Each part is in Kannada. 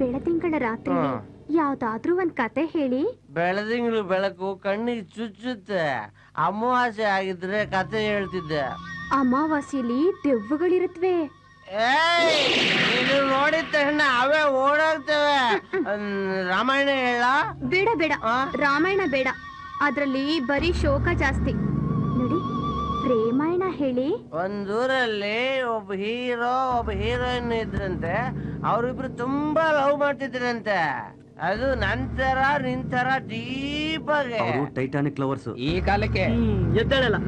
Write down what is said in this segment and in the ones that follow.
ಬೆಳದಿಂಗಳ ರಾತ್ರಿ ಯಾವ್ದಾದ್ರೂ ಒಂದ್ ಕತೆ ಹೇಳಿ. ಬೆಳದಿಂಗಳು ಬೆಳಕು ಕಣ್ಣಿಗೆ ಚುಚ್ಚುತ್ತೆ. ಅಮಾವಾಸ್ಯೆ ಆಗಿದ್ರೆ ಕತೆ ಹೇಳ್ತಿದ್ದೆ. ಅಮಾವಾಸ್ಯೆಲಿ ದೆವ್ವಗಳಿರುತ್ತವೆ. ಇದು ನೋಡಿದ ತಕ್ಷಣ ಅವೇ ಓಡೋಗ್ತವೆ. ರಾಮಾಯಣ ಹೇಳ? ಬೇಡ ಬೇಡ, ರಾಮಾಯಣ ಬೇಡ, ಅದ್ರಲ್ಲಿ ಬರೀ ಶೋಕ ಜಾಸ್ತಿ. ನೋಡಿ, ಪ್ರೇಮಾಯಣ ಹೇಳಿ. ಒಂದೂರಲ್ಲಿ ಒಬ್ಬ ಹೀರೋ ಒಬ್ಬ ಹೀರೋಯಿನ್ ಇದ್ರಂತೆ. ಅವ್ರಿಬ್ರು ತುಂಬಾ ಲವ್ ಮಾಡ್ತಿದ್ರಂತೆ. ಅದು ನಂತರ ನಿಂತರ ಡೀಪ್ ಆಗಿ. ಟೈಟಾನಿಕ್ ಲವರ್ಸ್ ಈ ಕಾಲಕ್ಕೆ ಎದ್ದೇಳಲ್ಲ.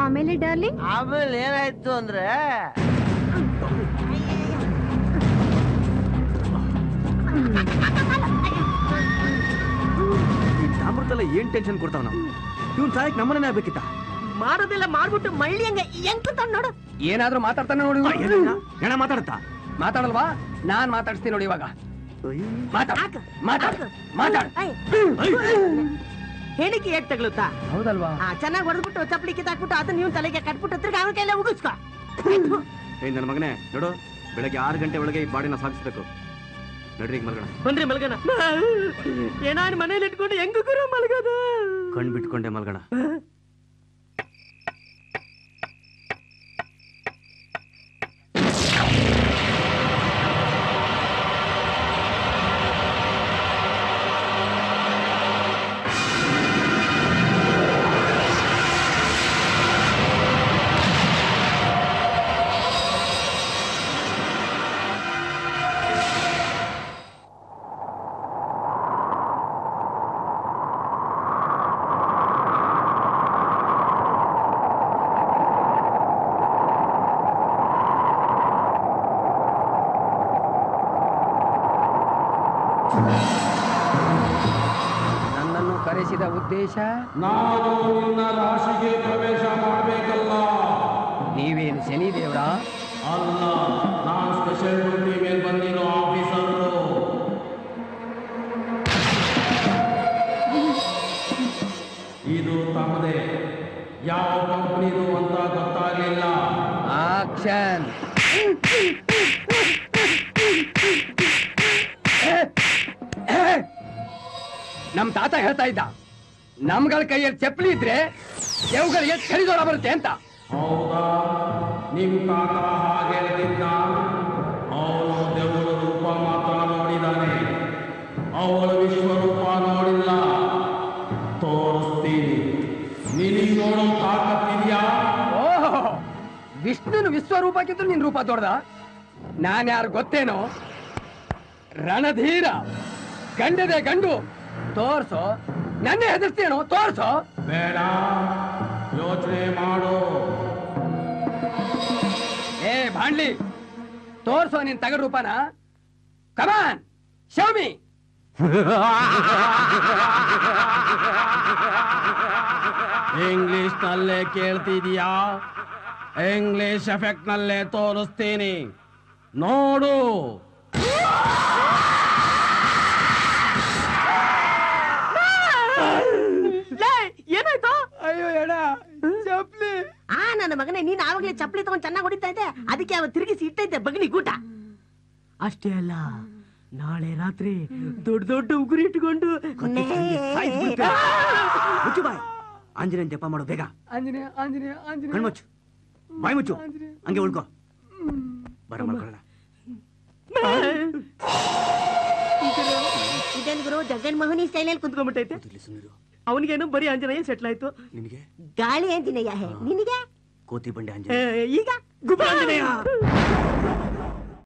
ಆಮೇಲೆ ಡಾರ್ಲಿಂಗ್, ಆಮೇಲೆ ಏನಾಯ್ತು ಅಂದ್ರೆ ಸಾಮರ್ಥ್ಯ ಏನ್ ಟೆನ್ಷನ್ ಕೊಡ್ತಾವ ನಾವು. ಇವ್ನ್ ಸಹಾಯಕ್ ನಮ್ಮನೇ ಆಗ್ಬೇಕಿತ್ತ. ಮಾಡೋದೆಲ್ಲ ಮಾಡ್ಬಿಟ್ಟು ಮಳ್ಳಿ ಹಂಗ ಹೆಂಗ್ ನೋಡು. ಏನಾದ್ರೂ ಮಾತಾಡ್ತಾನೆ ನೋಡಿ. ಹೆಣ ಮಾತಾಡುತ್ತಾ? ಮಾತಾಡಲ್ವಾ? ನಾನ್ ಮಾತಾಡ್ಸ್ತೀನಿ ನೋಡಿ ಇವಾಗ. ಮಾತಾಡ. ಹೇಳಿಕೆ ಹೇಗ್ ತಗಲುತ್ತಾ? ಹೌದಲ್ವಾ? ಚೆನ್ನಾಗಿ ಹೊಡೆದ್ಬಿಟ್ಟು ಚಪ್ಪಲಿ ಕಿತ್ತಾಕ್ಬಿಟ್ಟು ಅದನ್ನ ನೀವು ತಲೆಗೆ ಕಟ್ಬಿಟ್ಟು ಹತ್ರ ಅವನ ಕೈಲೇ ಉಗಿಸ್ಕೊ. ನನ್ನ ಮಗನೇ ನೋಡು, ಬೆಳಗ್ಗೆ 6 ಗಂಟೆ ಒಳಗೆ ಈ ಬಾಡಿನ ಸಾಗಿಸ್ಬೇಕು. ನಡ್ರಿ ಮಲ್ಗಣ. ಬಂದ್ರಿ ಮಲ್ಗಣ. ಏನಾದ್ರು ಮನೇಲಿ ಇಟ್ಕೊಂಡು ಹೆಂಗ ಗುರು ಮಲ್ಗದ? ಕಣ್ ಬಿಟ್ಕೊಂಡೆ ಮಲ್ಗಣ. ನನ್ನನ್ನು ಕರೆಸಿದ ಉದ್ದೇಶ, ನಾನು ನಿನ್ನ ರಾಶಿಗೆ ಪ್ರವೇಶ ಮಾಡಬೇಕಲ್ಲ. ನೀವೇನು ಶನಿ ದೇವ್ರಾ? ಅಲ್ಲ, ನಾನು ಸ್ಪೆಷಲ್ ಡ್ಯೂಟಿ ಮೇಲೆ ಬಂದಿರೋ ಆಫೀಸರು. ಇದು ತಮ್ಮದೇ. ಯಾವ ಕಂಪನಿದು ಅಂತ ಗೊತ್ತಾಗಲಿಲ್ಲ. ಆಕ್ಷನ್. ನಮ್ ತಾತ ಹೇಳ್ತಾ ಇದ್ದ, ನಮ್ಗಳ ಕೈಯಲ್ಲಿ ಚಪ್ಪಲಿ ಇದ್ರೆ ದೇವ್ಗಳಿಗೆ ಚಳಿದೋಳ ಬರುತ್ತೆ ಅಂತ. ಹೌದಾ? ನಿಮ್ ತಾತ ಹಾಗೆ ಹೇಳ್ತಿದ್ದ. ಅವನು ದೇವರ ರೂಪ ಮಾತ್ರ ನೋಡಿದ್ದಾನೆ, ಅವಳ ವಿಶ್ವರೂಪ ನೋಡಿಲ್ಲ. ತೋರಿಸ್ತೀನಿ. ನಿನಗೆ ನೋಡೋ ತಾಕತ್ತಿದ್ಯಾ? ಓಹೋ, ವಿಷ್ಣುನ ವಿಶ್ವರೂಪಕ್ಕಿಂತ ನಿನ್ ರೂಪ ದೊಡ್ಡದ? ನಾನ್ ಯಾರು ಗೊತ್ತೇನೋ? ರಣಧೀರ, ಗಂಡದೆ ಗಂಡು. ತೋರ್ಸೋ. ನನ್ನೇ ಹೆದರ್ಸ್ತೇನೋ? ತೋರ್ಸೋ. ಬೇಡ, ಯೋಚನೆ ಮಾಡು. ಏ ಭಾಂಡ್ಲಿ, ತೋರ್ಸೋ ನಿನ್ ತಗಡ್ ರೂಪನ. ಕಮಾನ್, ಶೋ ಮೀ. ಇಂಗ್ಲಿಷ್ ನಲ್ಲೇ ಕೇಳ್ತಿದ್ಯಾ? ಇಂಗ್ಲಿಷ್ ಎಫೆಕ್ಟ್ ನಲ್ಲೇ ತೋರಿಸ್ತೀನಿ, ನೋಡು. ಏನಾಯ್ತು? ಅಯ್ಯೋ ಎಡ ಚಪ್ಲಿ. ನನ್ನ ಮಗನೇ, ನೀನ್ ಆವಾಗ್ಲೇ ಚಪ್ಪಲಿ ತಗೊಂಡ್ ಚೆನ್ನಾಗಿ ಹೊಡಿತಾ ಇದ್ದೆ. ಅದಕ್ಕೆ ಅವ ತಿರುಗಿಸಿ ಇಟ್ಟೈತೆ ಬಗಲಿ ಗೂಟ. ಅಷ್ಟೇ ಅಲ್ಲ, ನಾಳೆ ರಾತ್ರಿ ದೊಡ್ಡ ದೊಡ್ಡ ಉಗುರು ಇಟ್ಕೊಂಡು ಮುಚ್ಚು ಬಾಯ್. ಆಂಜನೇಯ ಜಪ ಮಾಡು ಬೇಗ. ಆಂಜನೇಯ ಆಂಜನೇಯ ಆಂಜನೇಯ. ಕಣ್ಮುಚ್ಚು, ಬಾಯ್ ಮುಚ್ಚು, ಹಂಗೆ ಉಳ್ಕೋ. ಬರ ಮಾಡ್ಕೊಳ್ಳೋಣ. ಇದೇನ್ ಗುರು, ಜಗನ್ ಮೋಹನಿ ಸ್ಟೈಲಲ್ಲಿ ಕುತ್ಕೊಂಡ್ಬಿಟ್ಟೈತೆ. ಅವನಿಗೇನು ಬರೀ ಆಂಜನೇಯ ಸೆಟ್ಲ್ ಆಯ್ತು. ನಿನಗೆ ಗಾಳಿ ಆಂಜನೇಯ. ನಿನಗೆ ಕೋತಿ ಬಂಡೆ ಆಂಜನೇಯ. ಈಗ ಗುಬ್ಬ ಆಂಜನೇಯ.